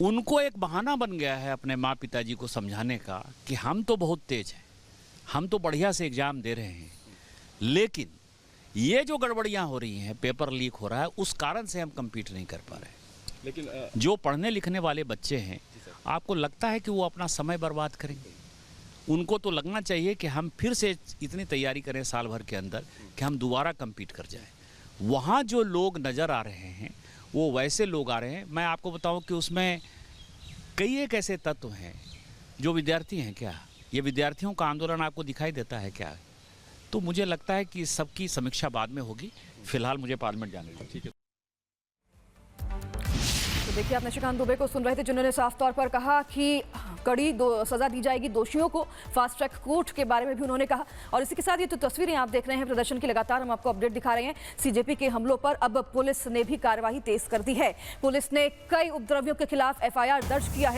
उनको एक बहाना बन गया है अपने माँ पिताजी को समझाने का कि हम तो बहुत तेज हैं, हम तो बढ़िया से एग्ज़ाम दे रहे हैं, लेकिन ये जो गड़बड़ियाँ हो रही हैं, पेपर लीक हो रहा है, उस कारण से हम compete नहीं कर पा रहे हैं। लेकिन जो पढ़ने लिखने वाले बच्चे हैं, आपको लगता है कि वो अपना समय बर्बाद करेंगे? उनको तो लगना चाहिए कि हम फिर से इतनी तैयारी करें साल भर के अंदर कि हम दोबारा compete कर जाएं। वहाँ जो लोग नज़र आ रहे हैं वो वैसे लोग आ रहे हैं। मैं आपको बताऊं कि उसमें कई एक ऐसे तत्व हैं जो विद्यार्थी हैं। क्या ये विद्यार्थियों का आंदोलन आपको दिखाई देता है क्या? तो मुझे लगता है कि सबकी समीक्षा बाद में होगी। फिलहाल मुझे पार्लियामेंट जाने दीजिए। ठीक है। तो देखिए, आप निशिकांत दुबे को सुन रहे थे, जिन्होंने साफ तौर पर कहा कि कड़ी सजा दी जाएगी दोषियों को। फास्ट ट्रैक कोर्ट के बारे में भी उन्होंने कहा। और इसी के साथ ये तो तस्वीरें आप देख रहे हैं प्रदर्शन की, लगातार हम आपको अपडेट दिखा रहे हैं। सीजेपी के हमलों पर अब पुलिस ने भी कार्रवाई तेज कर दी है। पुलिस ने कई उपद्रवियों के खिलाफ FIR दर्ज किया है।